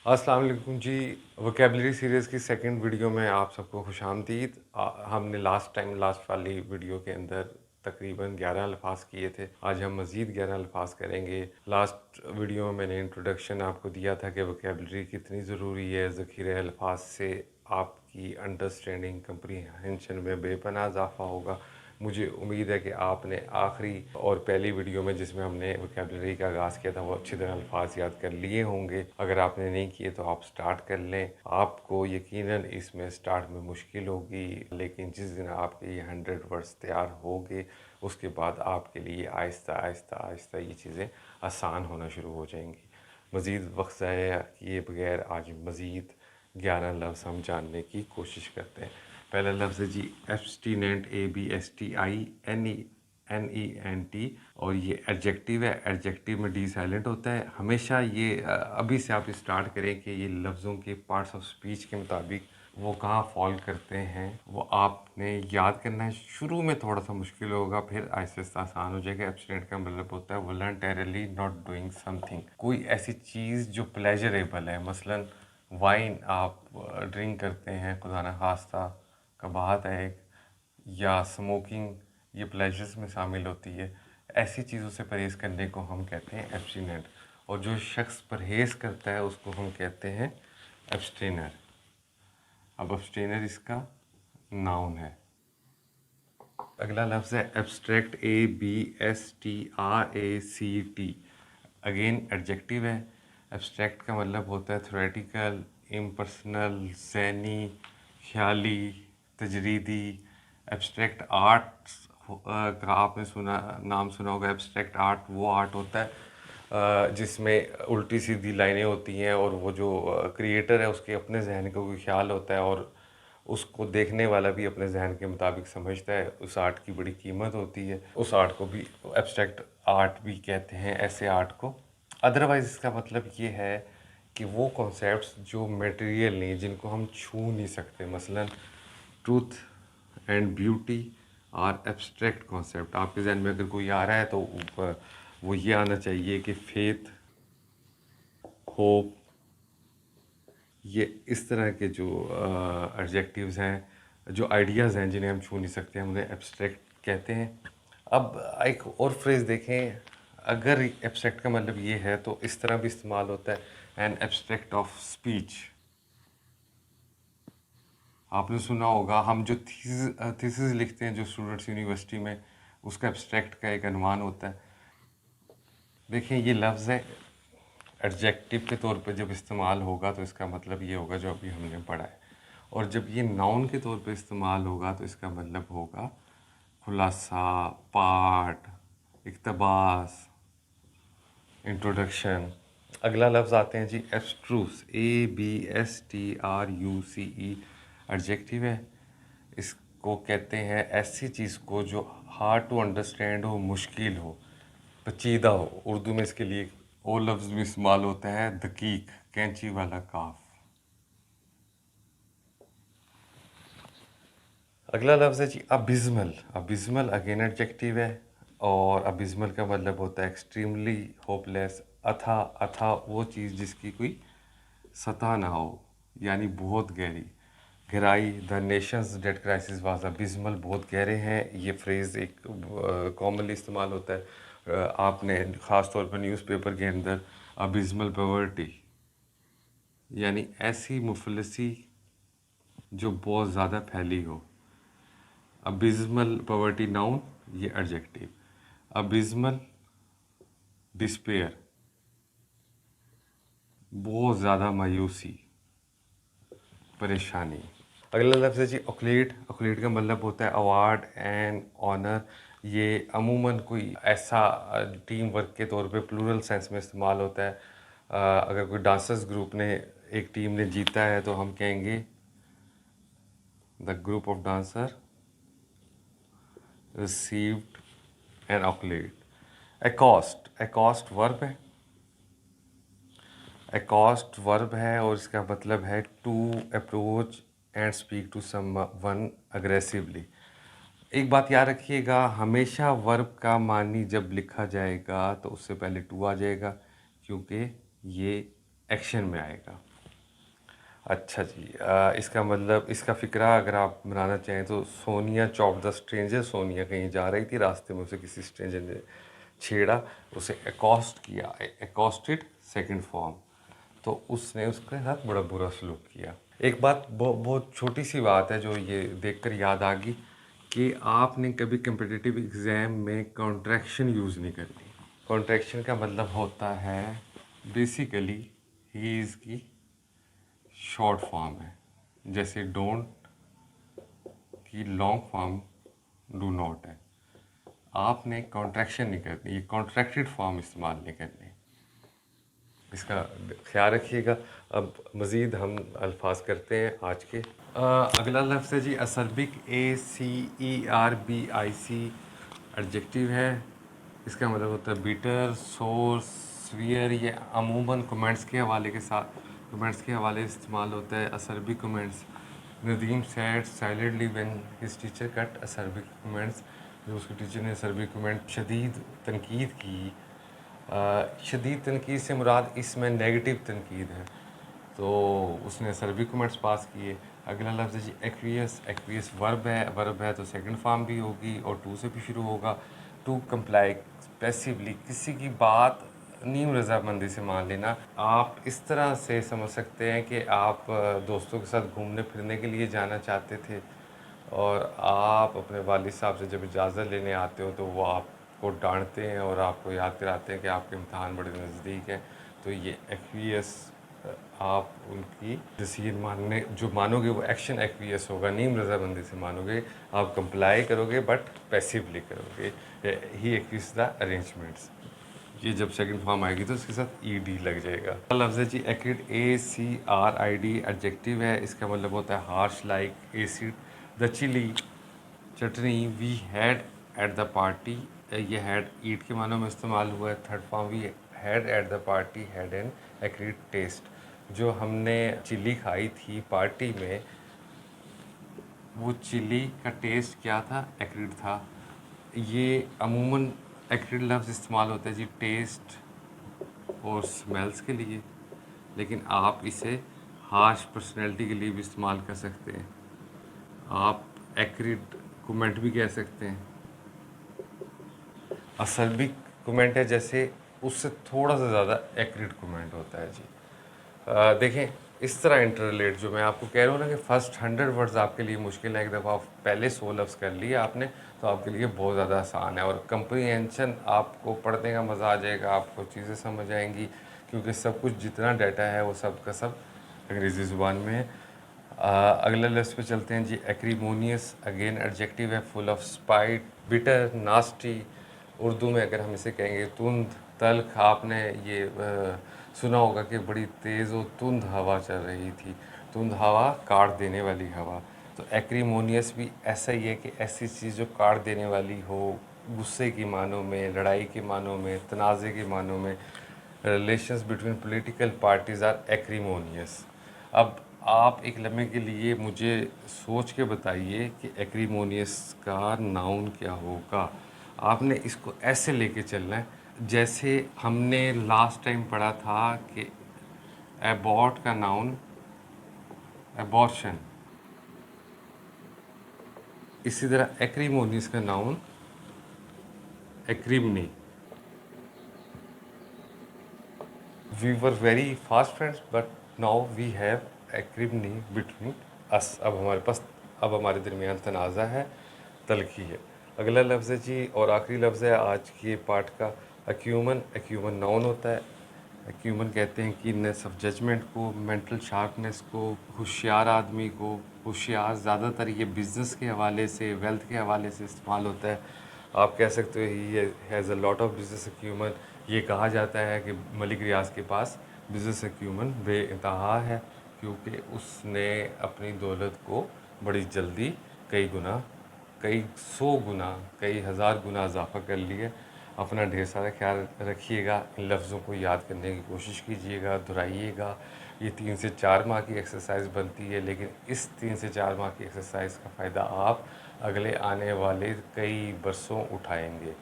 अस्सलाम वालेकुम जी। Vocabulary series की सेकंड वीडियो में आप सबको खुशामदीद। हमने लास्ट वाली वीडियो के अंदर तकरीबन 11 अल्फाज किए थे। आज हम मज़ीद 11 अल्फाज करेंगे। लास्ट वीडियो में मैंने इंट्रोडक्शन आपको दिया था कि वोकैबुलरी कितनी ज़रूरी है। ज़ख़ीरे अल्फाज से आपकी अंडरस्टैंडिंग कंप्रीहेंशन में बेपनाह इजाफ़ा होगा। मुझे उम्मीद है कि आपने आखिरी और पहली वीडियो में जिसमें हमने वोकैबुलरी का आगाज़ किया था वो अच्छी तरह अल्फाज याद कर लिए होंगे। अगर आपने नहीं किए तो आप स्टार्ट कर लें। आपको यकीनन इसमें स्टार्ट में मुश्किल होगी, लेकिन जिस दिन आपके ये 100 वर्ड्स तैयार होंगे उसके बाद आपके लिए आहिस्ता आहिस्ता आहिस्ता ये चीज़ें आसान होना शुरू हो जाएंगी। मज़ीद वक्त ज़ाया किए बगैर आज मज़ीद 11 लफ्ज़ हम जानने की कोशिश करते हैं। पहला लफ्ज़ है जी एब्स्टिनेंट, ABSTINENT, और ये एडजेक्टिव है। एडजेक्टिव में डी साइलेंट होता है हमेशा। ये अभी से आप स्टार्ट करें कि ये लफ्ज़ों के पार्ट्स ऑफ स्पीच के मुताबिक वो कहाँ फॉल करते हैं वो आपने याद करना है। शुरू में थोड़ा सा मुश्किल होगा, फिर आहिस्ता आहिस्ता आसान हो जाएगा। एब्स्टिनेंट का मतलब होता है वॉलंटरली नॉट डूइंग समथिंग, कोई ऐसी चीज़ जो प्लेजरेबल है। मसलन वाइन आप ड्रिंक करते हैं, खुदा न खास्ता कबाहत है एक, या स्मोकिंग, ये प्लेजर्स में शामिल होती है। ऐसी चीज़ों से परहेज़ करने को हम कहते हैं एब्स्टिनेंट, और जो शख्स परहेज़ करता है उसको हम कहते हैं एब्स्टेनर। अब एब्स्टेनर इसका नाउन है। अगला लफ्ज़ है एब्स्ट्रैक्ट, ABSTRACT। अगेन एडजेक्टिव है। एब्स्ट्रैक्ट का मतलब होता है थ्योरेटिकल, इम्पर्सनल, ज़हनी, ख्याली, तजरीदी। एब्स्ट्रैक्ट आर्ट का आपने नाम सुना होगा। एब्स्ट्रैक्ट आर्ट वो आर्ट होता है जिसमें उल्टी सीधी लाइनें होती हैं और वो जो क्रिएटर है उसके अपने जहन का कोई ख्याल होता है और उसको देखने वाला भी अपने जहन के मुताबिक समझता है। उस आर्ट की बड़ी कीमत होती है। उस आर्ट को भी एब्स्ट्रैक्ट आर्ट भी कहते हैं, ऐसे आर्ट को। अदरवाइज़ इसका मतलब ये है कि वो कॉन्सेप्ट्स जो मटेरियल नहीं, जिनको हम छू नहीं सकते, मसलन truth and beauty are abstract concept. आपके जहन में अगर कोई आ रहा है तो वो ये आना चाहिए कि फेथ, होप, ये इस तरह के जो एडजेक्टिव्स हैं, जो आइडियाज़ हैं जिन्हें हम छू नहीं सकते, हम उन्हें एब्स्ट्रैक्ट कहते हैं। अब एक और फ्रेज़ देखें, अगर एब्स्ट्रैक्ट का मतलब ये है तो इस तरह भी इस्तेमाल होता है, एन एब्स्ट्रैक्ट ऑफ स्पीच। आपने सुना होगा हम जो थीसिस लिखते हैं जो स्टूडेंट्स यूनिवर्सिटी में, उसका एब्स्ट्रैक्ट का एक अनुमान होता है। देखें ये लफ्ज़ है एडजेक्टिव के तौर पे जब इस्तेमाल होगा तो इसका मतलब ये होगा जो अभी हमने पढ़ा है, और जब ये नाउन के तौर पे इस्तेमाल होगा तो इसका मतलब होगा खुलासा, पार्ट, इक़्तिबास, इंट्रोडक्शन। अगला लफ्ज़ आते हैं जी एब्स्ट्रूस, ABSTRUCE। एडजेक्टिव है। इसको कहते हैं ऐसी चीज़ को जो हार्ड टू अंडरस्टैंड हो, मुश्किल हो, पेचीदा हो। उर्दू में इसके लिए वो लफ्ज़ भी इस्तेमाल होता है दकीक, कैंची वाला काफ। अगला लफ्ज़ है जी अबिज़मल। अबिज़मल अगेन एडजेक्टिव है, और अबिज़मल का मतलब होता है एक्सट्रीमली होपलेस, अथा। अथा वो चीज़ जिसकी कोई सतह ना हो, यानी बहुत गहरी, गहराई। The nation's debt crisis was abysmal, बहुत गहरे हैं। ये फ्रेज़ एक कॉमनली इस्तेमाल होता है। आपने ख़ास तौर पर न्यूज़पेपर के अंदर अबिज़मल पॉवर्टी, यानी ऐसी मुफलिसी जो बहुत ज़्यादा फैली हो। अबिज़मल पॉवर्टी नाउन, ये एडजेक्टिव। अबिज़मल डिस्पेयर, बहुत ज़्यादा मायूसी, परेशानी। अगला लफ्ज़ है जी ऑक्लेट। ऑक्लेट का मतलब होता है अवार्ड एंड ऑनर। ये अमूमन कोई ऐसा टीम वर्क के तौर पे प्लूरल सेंस में इस्तेमाल होता है। अगर कोई डांसर्स ग्रुप ने, एक टीम ने जीता है तो हम कहेंगे the group of dancer received an accolade. Accost, accost verb है। एकॉस्ट वर्ब है और इसका मतलब है to approach and speak to someone aggressively. एक बात याद रखिएगा, हमेशा वर्ब का मानी जब लिखा जाएगा तो उससे पहले टू आ जाएगा, क्योंकि ये एक्शन में आएगा। अच्छा जी, इसका मतलब इसका फ़िक्रा अगर आप बनाना चाहें तो Sonia chopped the stranger. Sonia कहीं जा रही थी, रास्ते में उसे किसी स्ट्रेंजर ने छेड़ा, उसे एकॉस्ट किया, एकॉस्टेड सेकंड फॉर्म। तो उसने उसके साथ बड़ा बुरा सलूक किया। एक बात बहुत छोटी सी बात है जो ये देखकर याद आ गई कि आपने कभी कम्पिटिटिव एग्ज़ाम में कॉन्ट्रैक्शन यूज़ नहीं करनी। कॉन्ट्रैक्शन का मतलब होता है बेसिकली ही इज़ की शॉर्ट फॉर्म है, जैसे डोंट की लॉन्ग फॉर्म डू नॉट है। आपने कॉन्ट्रैक्शन नहीं करनी, ये कॉन्ट्रैक्टेड फॉर्म इस्तेमाल नहीं करनी, इसका ख्याल रखिएगा। अब मज़ीद हम अल्फाज करते हैं आज के। अगला लफ्ज़ है जी असरबिक, ACERBIC, एडजेक्टिव है। इसका मतलब होता है बीटर, सोर, स्वीयर। ये अमूमन कमेंट्स के हवाले के साथ, कमेंट्स के हवाले इस्तेमाल होता है acerbic comments. Nadeem said silently when his teacher cut acerbic comments, जो उसके टीचर ने असरबिक कमेंट शदीद तनकीद की। शदीद तनकीद से मुराद इसमें नेगेटिव तनकीद है, तो उसने सर्वी कमेंट्स पास किए। अगला लफ्ज़ है जी एक्वियस। एक्वियस वर्ब है तो सेकंड फॉर्म भी होगी और टू से भी शुरू होगा। टू कंप्लाई, पैसिवली किसी की बात नीम रजामंदी से मान लेना। आप इस तरह से समझ सकते हैं कि आप दोस्तों के साथ घूमने फिरने के लिए जाना चाहते थे और आप अपने वालिद साहब से जब इजाज़त लेने आते हो तो वो आपको डांटते हैं और आपको याद कराते हैं कि आपके इम्तहान बड़े नज़दीक है। तो ये एक्वियस, आप उनकी डिसीजन मानने जो मानोगे वो एक्शन एक्वियस होगा, नीम रजामंदी से मानोगे। आप कंप्लाई करोगे बट पैसिवली करोगे। ही एक्वियस द अरेंजमेंट्स। ये जब सेकंड फॉर्म आएगी तो इसके साथ ईडी लग जाएगा। लफ्ज़ है जी एक्रिड, ACRID, एडजेक्टिव है। इसका मतलब होता है harsh, like, acid. The chili, chutney, we had at the party, ये हैड ईट के मानों में इस्तेमाल हुआ है। Third form, we had at the party had an acrid taste. जो हमने चिली खाई थी पार्टी में, वो चिली का टेस्ट क्या था? एक्रिड था। ये अमूमन एक्रिड लफ्ज़ इस्तेमाल होता है जी टेस्ट और स्मेल्स के लिए, लेकिन आप इसे हार्श पर्सनैलिटी के लिए भी इस्तेमाल कर सकते हैं। आप एक्रिड कमेंट भी कह सकते हैं। असरबिक कमेंट है जैसे उससे थोड़ा सा ज़्यादा एक्रिड कमेंट होता है जी। देखें, इस तरह इंटर रिलेट जो मैं आपको कह रहा हूँ ना कि फ़र्स्ट 100 वर्ड्स आपके लिए मुश्किल है, एक दफ़ा आप पहले 100 लफ्ज़ कर लिए आपने तो आपके लिए बहुत ज़्यादा आसान है और कंप्रीहेंशन आपको पढ़ने का मज़ा आ जाएगा, आपको चीज़ें समझ आएंगी क्योंकि सब कुछ जितना डाटा है वो सब का सब अंग्रेज़ी ज़ुबान में है। अगले लफ्ज़ पे चलते हैं जी एक्रीमोनियस। अगेन एडजेक्टिव है, full of spite, bitter, nasty. Urdu में अगर हम इसे कहेंगे तुंद, तल्ख। आपने ये सुना होगा कि बड़ी तेज़ और तुंद हवा चल रही थी। तुंद हवा, काट देने वाली हवा। तो एक्रीमोनियस भी ऐसा ही है कि ऐसी चीज़ जो काट देने वाली हो, गुस्से की मानों में, लड़ाई के मानों में, तनाज़े के मानों में। Relations between political parties are acrimonious. अब आप एक लम्हे के लिए मुझे सोच के बताइए कि एक्रीमोनियस का नाउन क्या होगा। आपने इसको ऐसे लेके चलना है जैसे हमने लास्ट टाइम पढ़ा था कि एबॉर्ट का नाउन एबॉर्शन, इसी तरह एक्रीमोनियस का noun acrimony. We were very fast friends but now we have acrimony between us. अब हमारे दरमियान तनाज़ा है, तलखी है। अगला लफ्ज़ है जी और आखिरी लफ्ज़ है आज के पार्ट का, एक्यूमन। एक्यूमन नाउन होता है। एक्यूमन कहते हैं कीननेस ऑफ जजमेंट को, मेंटल शार्पनेस को, होशियार आदमी को। होशियार ज़्यादातर ये बिज़नेस के हवाले से, वेल्थ के हवाले से इस्तेमाल होता है। आप कह सकते हो he has a lot of business acumen. ये कहा जाता है कि मलिक रियाज के पास बिज़नेस एक्यूमन बेइंतहा है क्योंकि उसने अपनी दौलत को बड़ी जल्दी कई गुना, कई 100 गुना, कई हज़ार गुना इजाफ़ा कर लिए। अपना ढेर सारा ख्याल रखिएगा, इन लफ्ज़ों को याद करने की कोशिश कीजिएगा, दोहराइएगा। ये 3 से 4 माह की एक्सरसाइज बनती है, लेकिन इस 3 से 4 माह की एक्सरसाइज का फ़ायदा आप अगले आने वाले कई बरसों उठाएंगे।